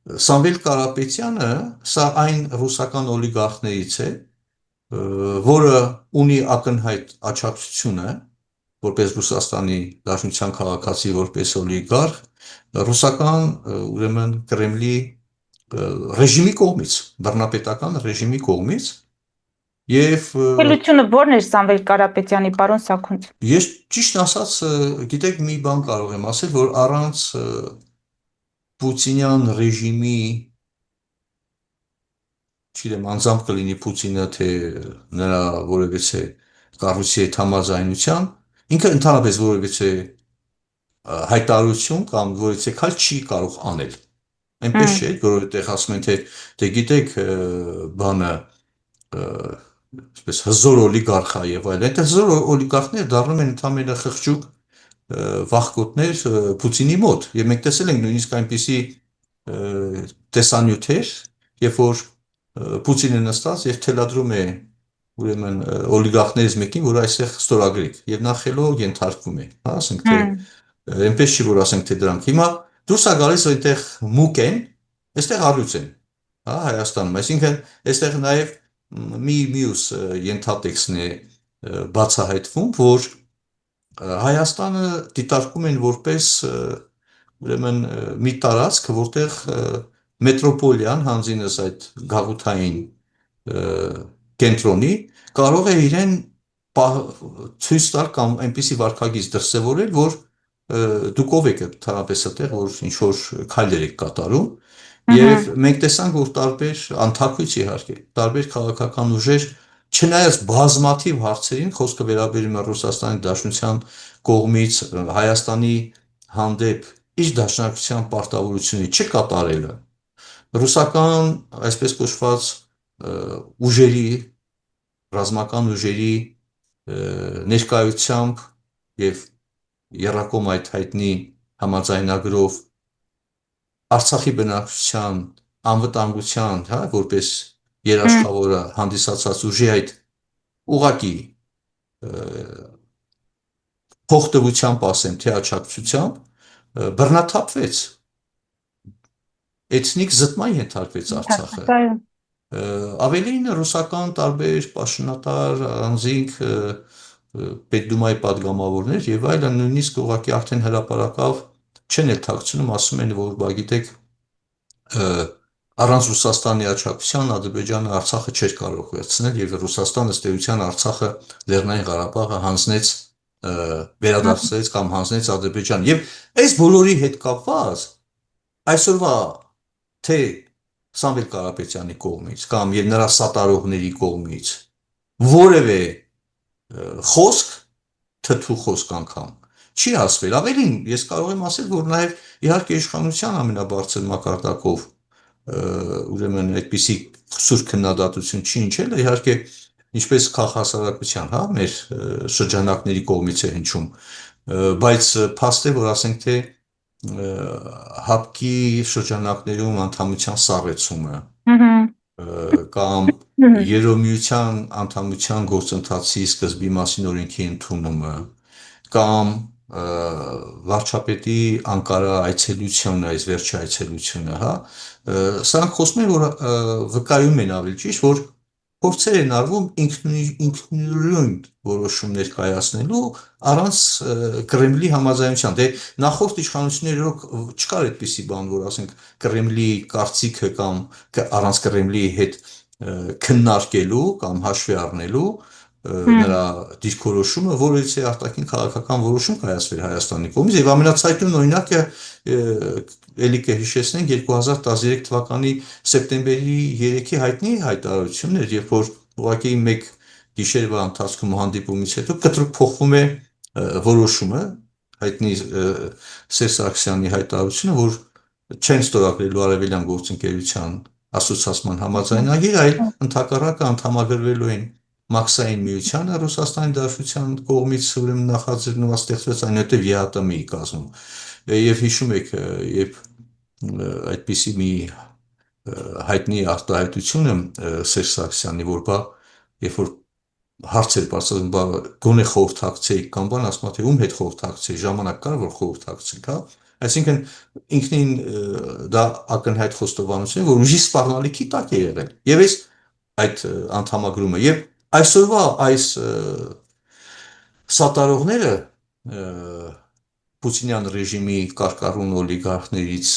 Սամվել Կարապետյանը սա այն ռուսական օլիգարխներից է, որը ունի ակնհայտ աջակցությունը որպես Ռուսաստանի Դաշնության քաղաքացի, որպես օլիգարխ, ռուսական ուրեմն Կրեմլի ռեժիմի կողմից, բռնապետական ռեժիմի կողմից եւ Թելությունը ո՞րն էր Սամվել Կարապետյանի, պարոն Սաքունց։ Ես ճիշտ ասած, գիտեք, մի բան կարող եմ ասել, որ առանց Պուտինյան ռեժիմի, չգիտեմ, անձամբ կլինի Պուտինը, թե նրա որևիցե կառույցի հետ համաձայնության, ինքը ընդհանրապես որևիցե հայտարարություն կամ որևիցե քայլ չի կարող անել։ Այնպես չէ, որովհետև ասում են, թե գիտեք, բանը այսպես հզոր օլիգարխ է եւ այլն, այդ հզոր օլիգարխները դառնում են ընդհանրապես խղճուկ վախկոտներ Պուտինի մոտ եւ մենք տեսել ենք նույնիսկ այնպիսի տեսանյութեր, երբ որ Պուտինը նստած եւ թելադրում է ուրեմն օլիգարխներից մեկին, որ այստեղ ստորագրեք եւ նա խելոք ենթարկվում է, հա, ասենք թե այնպես չի, որ ասենք թե դրանք հիմա դուրս է գալիս այնտեղ մուկ են, այստեղ առյուծ են, հա, Հայաստանում, այսինքն այստեղ նաեւ մի մյուս ենթատեքստն է բացահայտվում, որ Հայաստանը դիտարկում են որպես ուրեմն մի տարածք, որտեղ մետրոպոլիան հանձինս այդ գաղութային կենտրոնի կարող է իրեն ցույց տալ կամ այնպիսի վարքագիծ դրսևորել, որ դուք ով եք ընդհանրապես այդտեղ, որ ինչ որ քայլեր եք կատարում, եւ մենք տեսանք, որ տարբեր անթափույց իհարկե, տարբեր քաղաքական ուժեր, չնայած բազմաթիվ հարցերին, խոսքը վերաբերում է Ռուսաստանի Դաշնության կողմից Հայաստանի հանդեպ իր դաշնակցության պարտավորությունի չկատարելը, ռուսական այսպես կոչված ուժերի, ռազմական ուժերի ներկայությամբ եւ Եռակոմ այդ հայտնի համաձայնագրով Արցախի բնակչության անվտանգության, հա, որպես երաշխավորը հանդիսացած ուժի այդ ուղակի փոխտվությամբ ասեմ, թե աջակցությամբ բռնաթափվեց, էթնիկ զտման ենթարկվեց Արցախը։ Ավելին ռուսական տարբեր պաշտոնատար անձինք Պետդումայի падգամավորներ եւ այլն նույնիսկ ուղղակի արդեն հրապարակավ չեն էլ թաքցնում, ասում են, որ բա գիտեք, առանց Ռուսաստանի աջակցության Ադրբեջանը Արցախը չէր կարող վերցնել եւ Ռուսաստանը ըստ էության Արցախը Լեռնային Ղարաբաղը հանձնեց, վերադարձրեց կամ հանձնեց Ադրբեջան եւ այս բոլորի հետ կապված այսօրվա թե Սամվել Կարապետյանի կողմից կամ եւ նրա սատարողների կողմից որևէ խոսք, թթու խոսք անգամ չի ասվել։ Ավելին, ես կարող եմ ասել, որ նաեւ իհարկե իշխանության ամենաբարձր մակարդակով ուրեմն այդպիսի սուր քննադատություն չի հնչել, իհարկե ինչպես քաղաքասարակության, հա, մեր շրջանակների կողմից է հնչում, բայց փաստ է, որ ասենք թե հապկի շրջանակներում անդամության սառեցումը կամ Երոմիության անդամության գործընթացի սկզբի մասին օրենքի ընդունումը կամ վարչապետի Անկարա այցելությունը, այս վերջի այցելությունը, հա, սրանք խոսում են, որ վկայում են ավելի ճիշտ, որ փորձեր են արվում ինքնուրույն որոշումներ կայացնելու առանց Կրեմլի համաձայնության։ Դե նախորդ իշխանություններով չկար այդպիսի բան, որ ասենք Կրեմլի կարծիքը կամ առանց Կրեմլի հետ քննարկելու կամ հաշվի առնելու նրա դիրքորոշումը, որից է արտաքին քաղաքական որոշում կայացվել Հայաստանի կողմից եւ ամենացայտուն օրինակը ելի կհիշեցնենք 2013 թվականի սեպտեմբերի 3-ի հայտնի հայտարարությունն էր, երբ որ ուղղակի մեկ գիշերվա ընթացքում հանդիպումից հետո կտրուկ փոխվում է որոշումը, հայտնի Սերժ Սարգսյանի հայտարարությունը, որ չեն ստորագրելու Արևելյան գործընկերության ասոցիացիան համաձայնագիր, այլ ընդհակառակը անդամագրվելու են Մաքսային միությանը Ռուսաստանի Դաշնության կողմից ուրեմն նախաձեռնված ստեղծվեց այնուհետև ԵԱՏՄ-ի կազմում։ Եվ հիշում եք, երբ այդպիսի մի հայտնի արտահայտությունը Սերժ Սարգսյանի, որ բա երբ որ հարցեր բարձրացնում, գոնե խորհրդակցեիք կամ բան, ասում թե ում հետ խորհրդակցեի, ժամանակ կար որ խորհրդակցենք, հա։ Այսինքն ինքնին դա ակնհայտ խոստովանություն է, որ ուժի սպառնալիքի տակ է եղել։ Եվ այդ անդամագրումը եւ այսօրվա այս սատարողները Պուտինյան ռեժիմի կարկառուն օլիգարխներից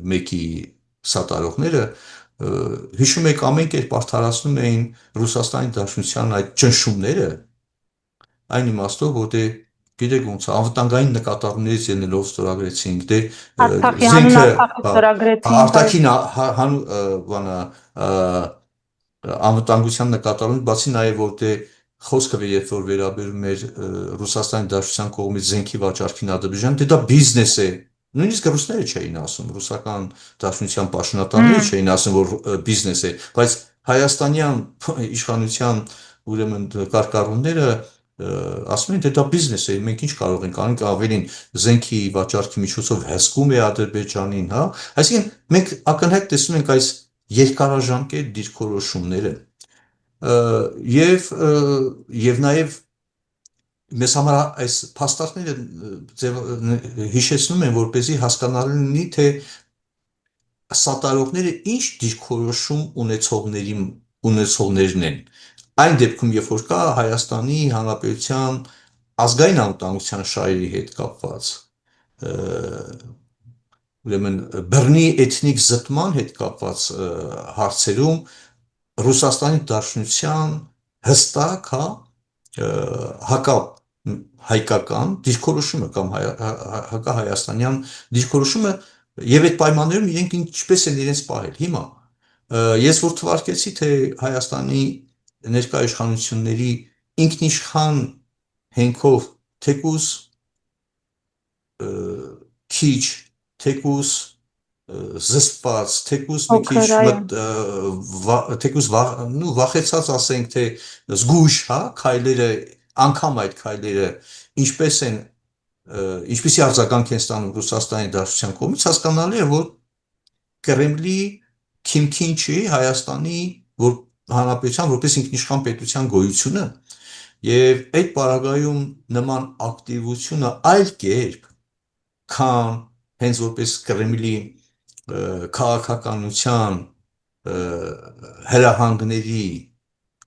մեկի սատարողները հիշում եք ամեն կերպ արդարացնում էին Ռուսաստանի Դաշնության այդ ճնշումները այն իմաստով որտեղ գիտեք ոնց անվտանգային նկատառումներից ելնելով ստորագրեցինք դե Արցախի հանուն Արցախը ստորագրեցինք արտաքին բանը անվտանգության նկատառումից բացի նաև որտեղ խոսքը երբ որ վերաբերում էր Ռուսաստանի Դաշնության կողմից զենքի վաճառքին Ադրբեջան, դե դա բիզնես է։ Նույնիսկ ռուսները չէին ասում, ռուսական Դաշնության պաշտոնատարները չէին ասում, որ բիզնես է, բայց հայաստանյան իշխանության ուրեմն կարկառունները ասում են, թե դա բիզնես է, մենք ինչ կարող ենք անենք, ավելին զենքի վաճառքի միջոցով հսկում է Ադրբեջանին, հա։ Այսինքն մենք ակնհայտ տեսնում ենք այս երկարաժամկետ դիրքորոշումները եւ նաեւ մեզ համար այս փաստարկները հիշեցնում են, որպեսզի հասկանալի լինի, թե սատարողները ինչ դիրքորոշում ունեցողներն են։ Այն դեպքում, երբ որ կա Հայաստանի Հանրապետության ազգային անվտանգության շահերի հետ կապված, ուրեմն բռնի էթնիկ զտման հետ կապված հարցերում Ռուսաստանի Դաշնության հստակ, հակահայկական դիրքորոշումը կամ հակահայաստանյան դիրքորոշումը եւ այդ պայմաններում իրենք ինչպես են իրենց պահել։ Հիմա ես որ թվարկեցի, թե Հայաստանի ներկա իշխանությունների ինքնիշխան հենքով թեկուզ քիչ, թեկուզ զսպված, թեկուզ մի քիչ թեկուզ վախեցած ասենք թե զգույշ, հա, քայլերը, անգամ այդ քայլերը ինչպես են ինչպեսի արձագանք են ստանում Ռուսաստանի Դաշնության կողմից, հասկանալի է, որ Կրեմլի քիմքին չի Հայաստանի Հանրապետության որպես ինքնիշխան պետության գոյությունը եւ այդ պարագայում նման ակտիվությունը այլ կերպ, քան հենց որպես Կրեմլի քաղաքականության հրահանգների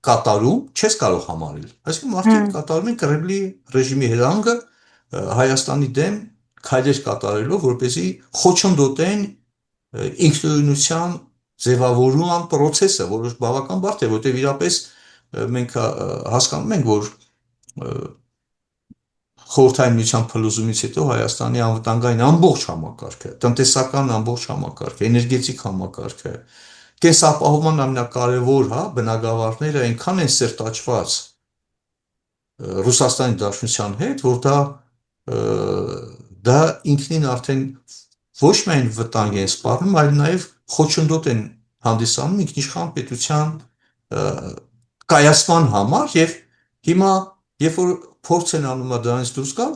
կատարում չես կարող համարել։ Այսինքն մարդիկ կատարում են Կրեմլի ռեժիմի հրահանգը Հայաստանի դեմ քայլեր կատարելով, որպեսզի խոչընդոտեն ինքնուրույնության ձևավորման process-ը, որը բավական բարդ է, որտեղ իրապես մենք հասկանում ենք, որ Խորհրդային Միության փլուզումից հետո Հայաստանի անվտանգային ամբողջ համակարգը, տնտեսական ամբողջ համակարգը, էներգետիկ համակարգը, կենսապահովման ամենակարևոր, հա, բնագավառները այնքան են սերտաճված Ռուսաստանի Դաշնության հետ, որ դա ինքնին արդեն ոչ միայն վտանգ են սպառնում, այլ նաև խոչընդոտ են հանդիսանում ինքնիշխան պետության կայացման համար եւ հիմա երբ որ փորձ են անում դրանից դուրս գալ,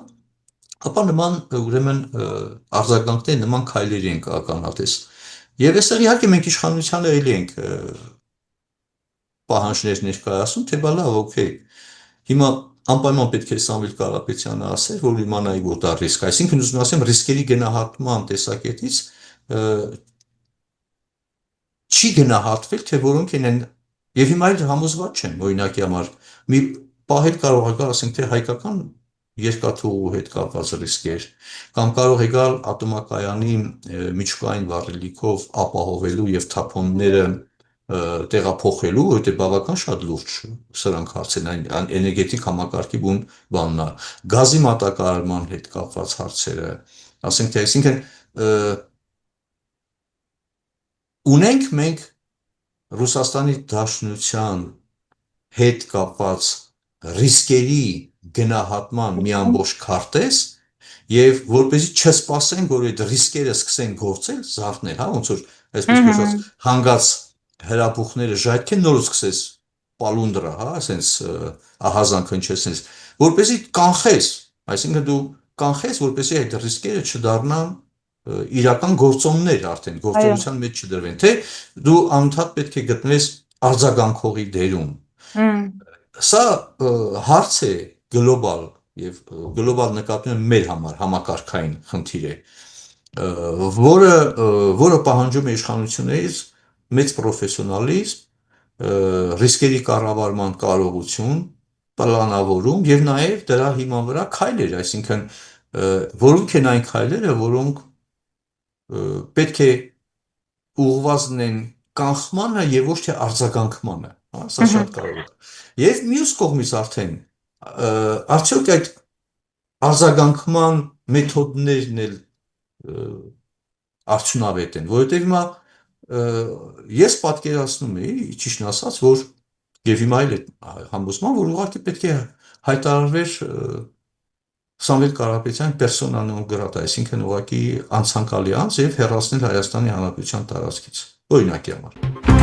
ապա նման ուրեմն արձագանքներ, նման քայլերի են ականատես։ Եվ այստեղ իհարկե մենք իշխանությանը էլի ենք պահանջներ ներկայացում, թե բա լավ, օքեյ։ Հիմա անպայման պետք է Սամվել Կարապետյանը ասեր, որ իմանայի, որ դա ռիսկ, այսինքն ուզում ասեմ, ռիսկերի գնահատման տեսակետից չի գնահատվել, թե որոնք են եւ հիմա էլ համոզված չեմ, օրինակի համար մի պահել կարող է գալ, ասենք թե հայկական երկաթուղու հետ կապված ռիսկեր, կամ կարող է գալ ատոմակայանի միջուկային վառելիքով ապահովելու եւ թափոնները տեղափոխելու, որտեղ բավական շատ լուրջ սրանք հարցեր են, էներգետիկ համակարգի բանն է, գազի մատակարարման հետ կապված հարցերը, ասենք թե այսինքն ունենք մենք Ռուսաստանի Դաշնության հետ կապված ռիսկերի գնահատման մի ամբողջ քարտեզ եւ որպեսզի չսպասենք, որ այդ ռիսկերը սկսեն գործել, զարթնել, հա, ոնց որ այսպես կոչված հանգած հրաբուխները ժայթքեն նորից սկսես պալունդրա, հա, ասենց ահազանգ հնչեցնես, որպեսզի կանխես, այսինքն դու կանխես, որպեսզի այդ ռիսկերը չդառնան իրական գործոններ արդեն գործողության մեջ չդրվեն, թե դու անընդհատ պետք է գտնվես արձագանքողի դերում։ Սա հարց է գլոբալ եւ գլոբալ նկատմամբ մեր համար համակարգային խնդիր է, որը պահանջում է իշխանություններից մեծ պրոֆեսիոնալիզմ, ռիսկերի կառավարման կարողություն, պլանավորում եւ նաեւ դրա հիման վրա քայլեր, այսինքն որոնք են այն քայլերը, որոնք պետք է ուղղված լինեն կանխմանը եւ ոչ թե արձագանքմանը, հա, սա շատ կարևոր է։ Եվ մյուս կողմից արդեն արդյոք այդ արձագանքման մեթոդներն էլ արդյունավետ են, որովհետեւ հիմա ես պատկերացնում էի, ճիշտն ասած, որ եւ հիմա էլ է համոզման, որ ուղղակի պետք է հայտարարվեր Սամվել Կարապետյան persona non grata, այսինքն ուղղակի անցանկալի անձ եւ հեռացնել Հայաստանի Հանրապետության տարածքից, օրինակի համար։